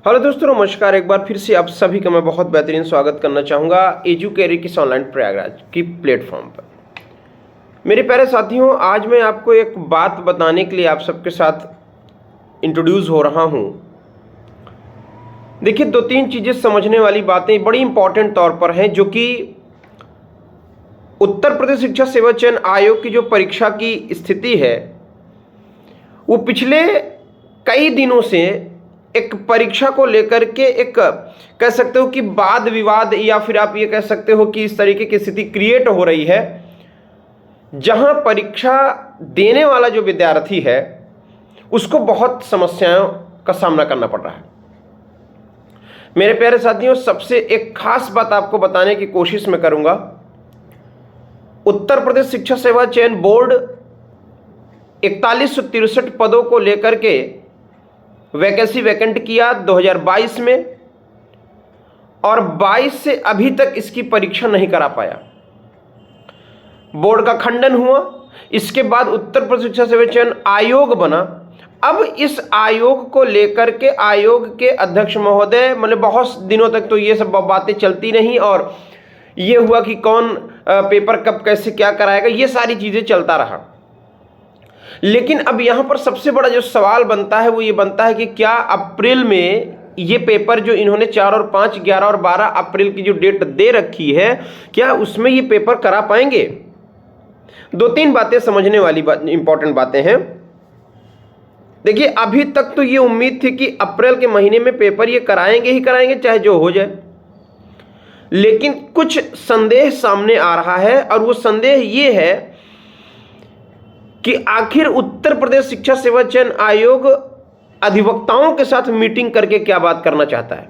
Hello दोस्तों, नमस्कार। एक बार फिर से आप सभी का मैं बहुत बेहतरीन स्वागत करना चाहूँगा एजुकेरिकिस ऑनलाइन प्रयागराज की प्लेटफॉर्म पर। मेरे प्यारे साथियों, आज मैं आपको एक बात बताने के लिए आप सबके साथ इंट्रोड्यूस हो रहा हूँ। देखिए, दो तीन चीज़ें समझने वाली बातें बड़ी इंपॉर्टेंट तौर पर हैं, जो कि उत्तर प्रदेश शिक्षा सेवा चयन आयोग की जो परीक्षा की स्थिति है, वो पिछले कई दिनों से एक परीक्षा को लेकर के एक कह सकते हो कि वाद विवाद, या फिर आप ये कह सकते हो कि इस तरीके की स्थिति क्रिएट हो रही है, जहां परीक्षा देने वाला जो विद्यार्थी है उसको बहुत समस्याओं का सामना करना पड़ रहा है। मेरे प्यारे साथियों, सबसे एक खास बात आपको बताने की कोशिश मैं करूंगा। उत्तर प्रदेश शिक्षा सेवा चयन बोर्ड 4163 पदों को लेकर के वैकेंसी वैकेंट किया 2022 में, और 22 से अभी तक इसकी परीक्षा नहीं करा पाया। बोर्ड का खंडन हुआ। इसके बाद उत्तर प्रदेश शिक्षा सेवा चयन आयोग बना। अब इस आयोग को लेकर के आयोग के अध्यक्ष महोदय, मतलब बहुत दिनों तक तो ये सब बातें चलती रहीं, और ये हुआ कि कौन पेपर कब कैसे क्या कराएगा, ये सारी चीजें चलता रहा। लेकिन अब यहां पर सबसे बड़ा जो सवाल बनता है वो ये बनता है कि क्या अप्रैल में ये पेपर जो इन्होंने 4 और 5, 11 और 12 अप्रैल की जो डेट दे रखी है, क्या उसमें ये पेपर करा पाएंगे? दो तीन बातें समझने वाली इंपॉर्टेंट बातें हैं। देखिए, अभी तक तो ये उम्मीद थी कि अप्रैल के महीने में पेपर ये कराएंगे ही कराएंगे, चाहे जो हो जाए। लेकिन कुछ संदेह सामने आ रहा है, और वो संदेह ये है कि आखिर उत्तर प्रदेश शिक्षा सेवा चयन आयोग अधिवक्ताओं के साथ मीटिंग करके क्या बात करना चाहता है।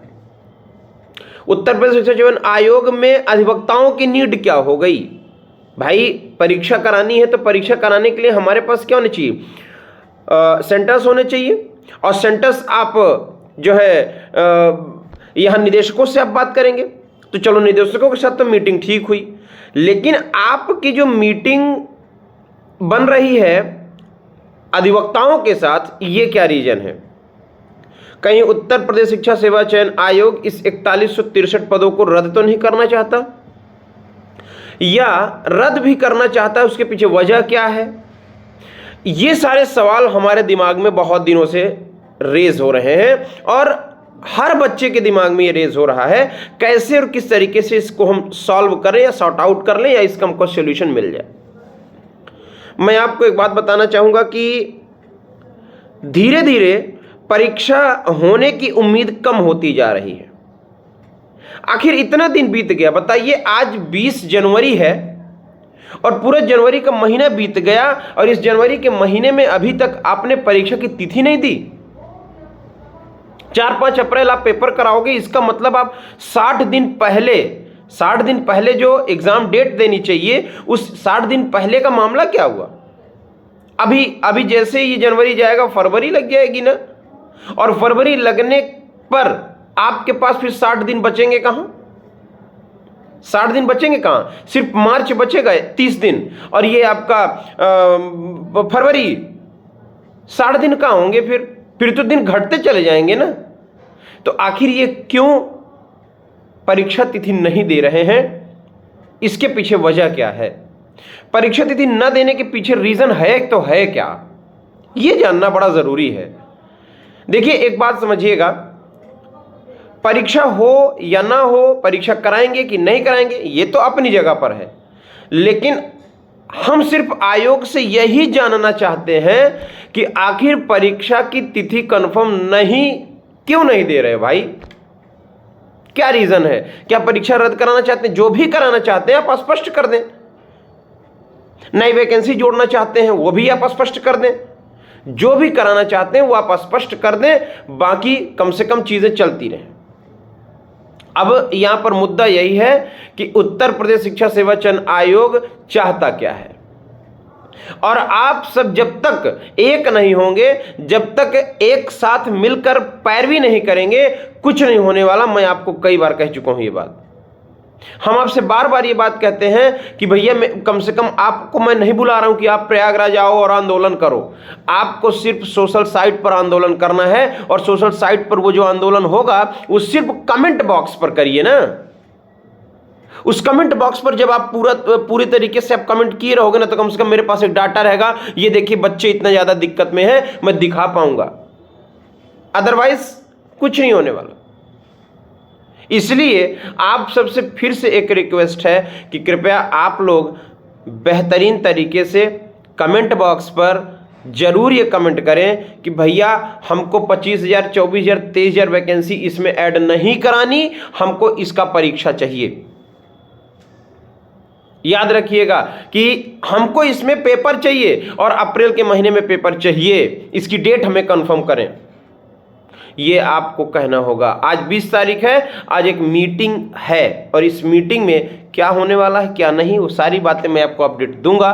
उत्तर प्रदेश शिक्षा चयन आयोग में अधिवक्ताओं की नीड क्या हो गई? भाई, परीक्षा करानी है तो परीक्षा कराने के लिए हमारे पास क्या होना चाहिए? सेंटर्स होने चाहिए, और सेंटर्स आप जो है यहां निदेशकों से आप बात करेंगे, तो चलो निदेशकों के साथ तो मीटिंग ठीक हुई। लेकिन आपकी जो मीटिंग बन रही है अधिवक्ताओं के साथ, ये क्या रीजन है? कहीं उत्तर प्रदेश शिक्षा सेवा चयन आयोग इस 4163 पदों को रद्द तो नहीं करना चाहता, या रद्द भी करना चाहता है, उसके पीछे वजह क्या है? ये सारे सवाल हमारे दिमाग में बहुत दिनों से रेज हो रहे हैं, और हर बच्चे के दिमाग में ये रेज हो रहा है, कैसे और किस तरीके से इसको हम सॉल्व करें, या सॉर्ट आउट कर लें, या इसका हमको सोल्यूशन मिल जाए। मैं आपको एक बात बताना चाहूंगा कि धीरे धीरे परीक्षा होने की उम्मीद कम होती जा रही है। आखिर इतना दिन बीत गया, बताइए, आज 20 जनवरी है और पूरा जनवरी का महीना बीत गया, और इस जनवरी के महीने में अभी तक आपने परीक्षा की तिथि नहीं दी। 4-5 अप्रैल आप पेपर कराओगे, इसका मतलब आप 60 दिन पहले जो एग्जाम डेट देनी चाहिए, उस 60 दिन पहले का मामला क्या हुआ? अभी जैसे ये जनवरी जाएगा, फरवरी लग जाएगी ना, और फरवरी लगने पर आपके पास फिर 60 दिन बचेंगे कहां? 60 दिन बचेंगे कहां? सिर्फ मार्च बचेगा 30 दिन, और ये आपका फरवरी, 60 दिन कहां होंगे? फिर तो दिन घटते चले जाएंगे ना। तो आखिर ये क्यों परीक्षा तिथि नहीं दे रहे हैं? इसके पीछे वजह क्या है? परीक्षा तिथि न देने के पीछे रीजन है तो है क्या, यह जानना बड़ा जरूरी है। देखिए, एक बात समझिएगा, परीक्षा हो या ना हो, परीक्षा कराएंगे कि नहीं कराएंगे, ये तो अपनी जगह पर है। लेकिन हम सिर्फ आयोग से यही जानना चाहते हैं कि आखिर परीक्षा की तिथि कंफर्म क्यों नहीं दे रहे भाई? क्या रीजन है? क्या परीक्षा रद्द कराना चाहते हैं? जो भी कराना चाहते हैं आप स्पष्ट कर दें। नई वैकेंसी जोड़ना चाहते हैं, वो भी आप स्पष्ट कर दें। जो भी कराना चाहते हैं वो आप स्पष्ट कर दें, बाकी कम से कम चीजें चलती रहें। अब यहां पर मुद्दा यही है कि उत्तर प्रदेश शिक्षा सेवा चयन आयोग चाहता क्या है, और आप सब जब तक एक नहीं होंगे, जब तक एक साथ मिलकर पैरवी नहीं करेंगे, कुछ नहीं होने वाला। मैं आपको कई बार कह चुका हूं ये बात। हम आपसे बार बार ये बात कहते हैं कि भैया कम से कम आपको मैं नहीं बुला रहा हूं कि आप प्रयागराज आओ और आंदोलन करो। आपको सिर्फ सोशल साइट पर आंदोलन करना है, और सोशल साइट पर वो जो आंदोलन होगा वो सिर्फ कमेंट बॉक्स पर करिए ना। उस कमेंट बॉक्स पर जब आप पूरी तरीके से आप कमेंट किए रहोगे ना, तो कम से कम मेरे पास एक डाटा रहेगा, ये देखिए बच्चे इतना ज्यादा दिक्कत में हैं, मैं दिखा पाऊंगा। अदरवाइज कुछ नहीं होने वाला। इसलिए आप सबसे फिर से एक रिक्वेस्ट है कि कृपया आप लोग बेहतरीन तरीके से कमेंट बॉक्स पर जरूर ये कमेंट करें कि भैया हमको 25,000, 24,000, 23,000 वैकेंसी इसमें ऐड नहीं करानी, हमको इसका परीक्षा चाहिए। याद रखिएगा कि हमको इसमें पेपर चाहिए और अप्रैल के महीने में पेपर चाहिए, इसकी डेट हमें कंफर्म करें। ये आपको कहना होगा। आज 20 तारीख है, आज एक मीटिंग है और इस मीटिंग में क्या होने वाला है क्या नहीं, वो सारी बातें मैं आपको अपडेट दूंगा।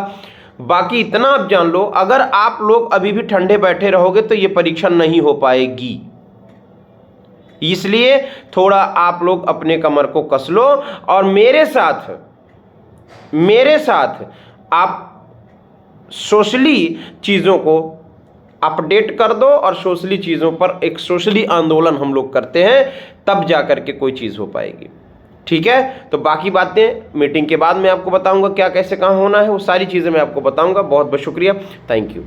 बाकी इतना आप जान लो, अगर आप लोग अभी भी ठंडे बैठे रहोगे तो ये परीक्षा नहीं हो पाएगी। इसलिए थोड़ा आप लोग अपने कमर को कस लो और मेरे साथ आप सोशली चीज़ों को अपडेट कर दो, और सोशली चीज़ों पर एक सोशली आंदोलन हम लोग करते हैं, तब जा कर के कोई चीज़ हो पाएगी। ठीक है, तो बाकी बातें मीटिंग के बाद मैं आपको बताऊंगा, क्या कैसे कहाँ होना है, वो सारी चीज़ें मैं आपको बताऊंगा। बहुत बहुत शुक्रिया, थैंक यू।